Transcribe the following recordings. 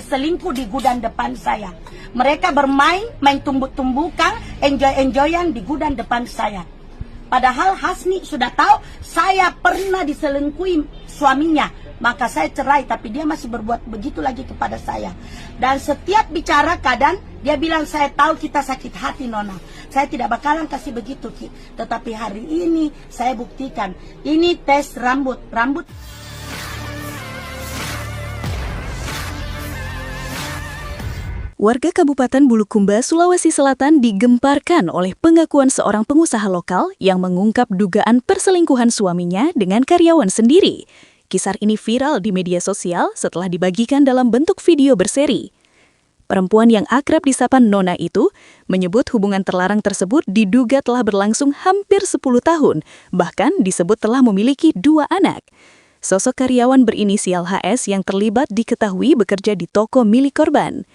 hasil selingkuh di gudang depan saya. Mereka main tumbuk-tumbukan, enjoy-enjoyan di gudang depan saya. Padahal Hasni sudah tahu saya pernah diselingkuhi suaminya. Maka saya cerai, tapi dia masih berbuat begitu lagi kepada saya. Dan setiap bicara kadang dia bilang, saya tahu kita sakit hati Nona. Saya tidak bakalan kasih begitu Ki. Tetapi hari ini saya buktikan. Ini tes rambut. Warga Kabupaten Bulukumba, Sulawesi Selatan digemparkan oleh pengakuan seorang pengusaha lokal yang mengungkap dugaan perselingkuhan suaminya dengan karyawan sendiri. Kisah ini viral di media sosial setelah dibagikan dalam bentuk video berseri. Perempuan yang akrab disapa Nona itu menyebut hubungan terlarang tersebut diduga telah berlangsung hampir 10 tahun, bahkan disebut telah memiliki 2 anak. Sosok karyawan berinisial HS yang terlibat diketahui bekerja di toko milik korban.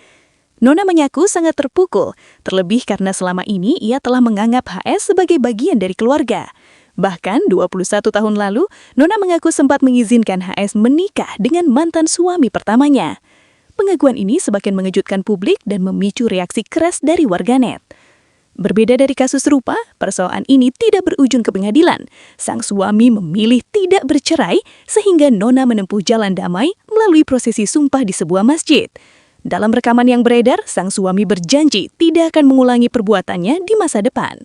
Nona mengaku sangat terpukul, terlebih karena selama ini ia telah menganggap HS sebagai bagian dari keluarga. Bahkan 21 tahun lalu, Nona mengaku sempat mengizinkan HS menikah dengan mantan suami pertamanya. Pengakuan ini semakin mengejutkan publik dan memicu reaksi keras dari warganet. Berbeda dari kasus serupa, persoalan ini tidak berujung ke pengadilan. Sang suami memilih tidak bercerai sehingga Nona menempuh jalan damai melalui prosesi sumpah di sebuah masjid. Dalam rekaman yang beredar, sang suami berjanji tidak akan mengulangi perbuatannya di masa depan.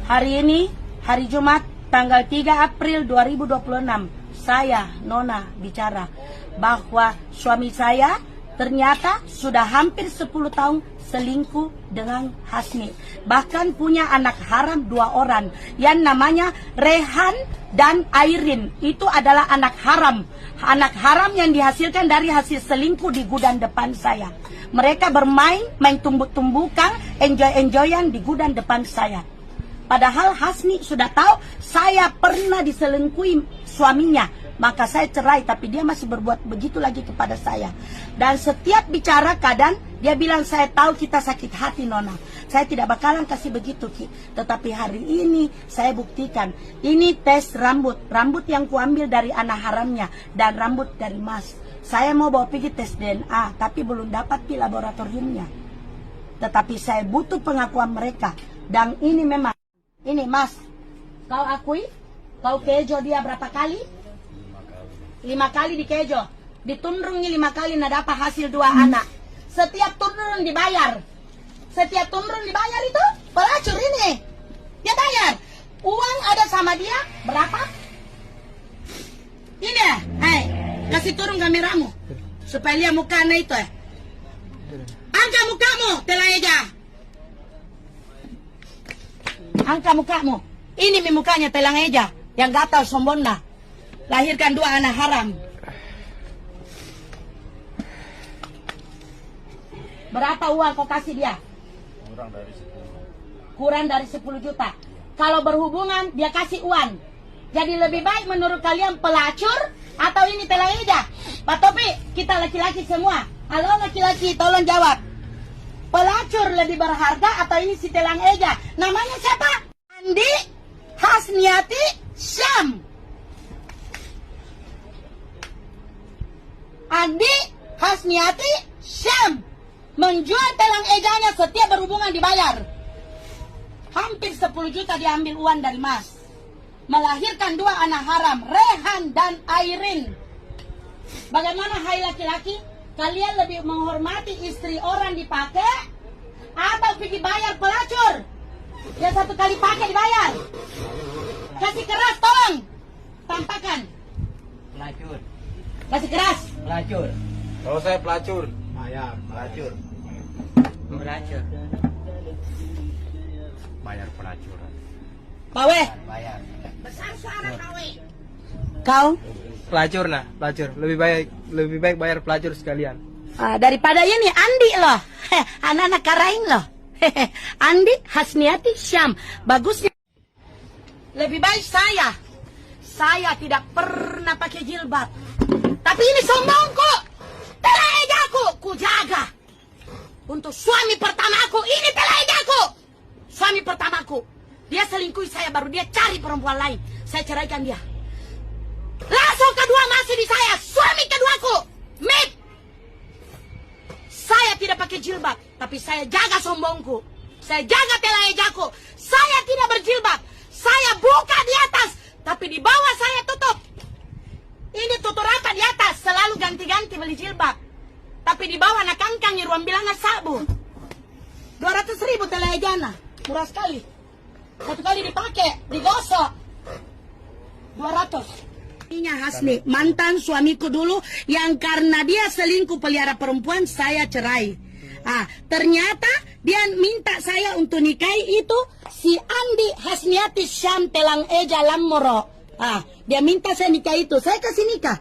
Hari ini, hari Jumat, tanggal 3 April 2026, saya, Nona, bicara bahwa suami saya ternyata sudah hampir 10 tahun selingkuh dengan Hasni. Bahkan punya anak haram 2 orang yang namanya Rehan dan Airin. Itu adalah anak haram. Anak haram yang dihasilkan dari hasil selingkuh di gudang depan saya. Mereka main tumbuk-tumbukan, enjoy-enjoyan di gudang depan saya. Padahal Hasni sudah tahu saya pernah diselingkuhi suaminya. Maka saya cerai, tapi dia masih berbuat begitu lagi kepada saya. Dan setiap bicara kadang dia bilang, saya tahu kita sakit hati Nona. Saya tidak bakalan kasih begitu Ki. Tetapi hari ini saya buktikan. Ini tes rambut. Rambut yang kuambil dari anak haramnya dan rambut dari Mas. Saya mau bawa pergi tes DNA, tapi belum dapat di laboratoriumnya. Tetapi saya butuh pengakuan mereka. Dan ini memang, ini Mas, kau akui, kau kejo dia berapa kali? 5 kali dikejo, ditunrungi 5 kali nah dapat hasil 2 anak. Setiap tunrung dibayar. Setiap tunrung dibayar itu pelacur ini. Dia bayar. Uang ada sama dia berapa? Ini ya, kasih turun kameramu supaya lihat mukanya itu ya. Angkat mukamu, Telaeja. Angkat mukamu. Ini mukanya Telaeja yang gatal sombongnya. Lahirkan 2 anak haram. Berapa uang kau kasih dia? Kurang dari 10 juta. Kalau berhubungan dia kasih uang. Jadi lebih baik menurut kalian pelacur atau ini Telaeja? Pak Topi, kita laki-laki semua. Halo laki-laki, tolong jawab. Pelacur lebih berharga atau ini si Telaeja? Namanya siapa? Andi Hasniati Syam. Andi Hasniati Syam menjual telang ejanya setiap berhubungan dibayar. Hampir 10 juta diambil uang dari Mas. Melahirkan 2 anak haram, Rehan dan Airin. Bagaimana hai laki-laki? Kalian lebih menghormati istri orang dipakai atau pergi bayar pelacur? Yang 1 kali pakai dibayar. Kasih keras tolong. Tampakkan. Pelacur. Kasih keras. Pelacur. Kalau saya pelacur. Bayar. Pelacur. Pelacur. Bayar pelacuran. Pawe. Bayar. Besar suara Pawe. Kau? Pelacur nah, pelacur. Lebih baik bayar pelacur sekalian. Daripada ini Andi loh. Anak-anak karain loh. Andi Hasniati Syam. Bagusnya. Lebih baik saya. Saya tidak pernah pakai jilbab. Tapi ini sombongku. Telaejaku ku jaga. Untuk suami pertamaku, ini telaejaku. Suami pertamaku. Dia selingkuhi saya, baru dia cari perempuan lain. Saya ceraikan dia. Langsung kedua masih di saya. Suami keduaku. Mip. pakai jilbab, tapi saya jaga sombongku. Saya jaga telayajaku. Saya tidak berjilbab. Saya buka di atas, tapi di bawah saya tutup. Ini tutur rata di atas, selalu ganti-ganti beli jilbab. Tapi di bawah nak kangkang ruang bilangnya sabu. 200.000 telayajana, murah sekali. Satu kali dipakai, digosok. 200. Ini Hasni, mantan suamiku dulu yang karena dia selingkuh pelihara perempuan, saya cerai. Ternyata dia minta saya untuk nikahi itu si Andi Hasniati Syam Telang Eja Lamoro. Dia minta saya nikah itu, saya kasih nikah.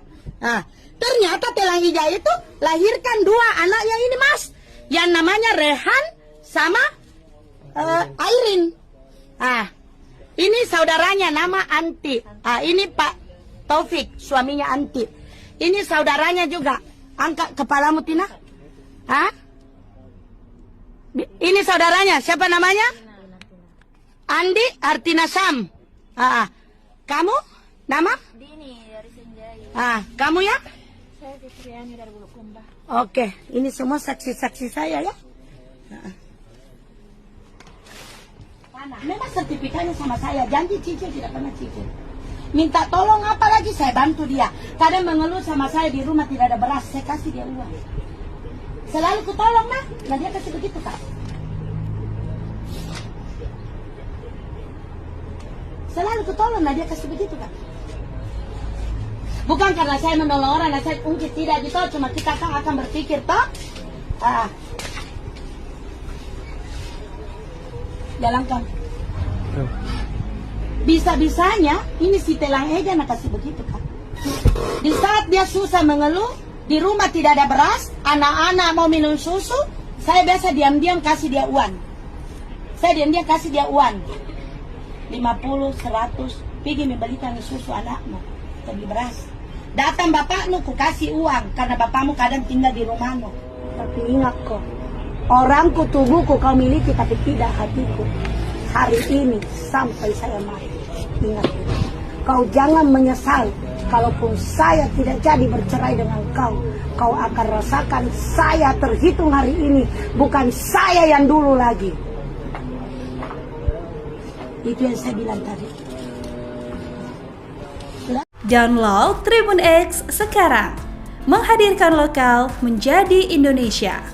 Ternyata Telang Eja itu lahirkan 2 anaknya ini mas, yang namanya Rehan sama Airin. Ini saudaranya nama Anti. Ini Pak Taufik, suaminya Anti. Ini saudaranya juga. Angkat kepalamu, Tina. Ini saudaranya, siapa namanya? Andi Artina Sam. Kamu? Nama? Dini dari Senjai. Kamu ya? Saya Fitriani dari Bulukumba. Oke, ini semua saksi-saksi saya ya. Memang sertifikatnya sama saya, janji cicil tidak pernah cicil. Minta tolong apa lagi saya bantu dia. Kadang mengeluh sama saya di rumah tidak ada beras, saya kasih dia uang. Selalu kutolong nah dia kasih begitu kak. Selalu kutolong dia kasih begitu kak. Bukan karena saya menolong orang, saya ungkit tidak gitu, cuma kita akan berpikir toh. Jalankan. Bisa-bisanya ini si Telang Eja nak kasih begitu kan. Di saat dia susah mengeluh, di rumah tidak ada beras, anak-anak mau minum susu, saya biasa diam-diam kasih dia uang. Saya diam-diam kasih dia uang 50, 100, pergi membelikan susu anakmu, beli beras. Datang bapakmu, ku kasih uang karena bapakmu kadang tinggal di rumahmu. Tapi ingat kok, orangku, tubuhku kau miliki tapi tidak hatiku. Hari ini sampai saya mati, ingat itu. Kau jangan menyesal. Kalaupun saya tidak jadi bercerai dengan kau, kau akan rasakan saya terhitung hari ini, bukan saya yang dulu lagi. Itu yang saya bilang tadi. Download Tribun X sekarang. Menghadirkan lokal menjadi Indonesia.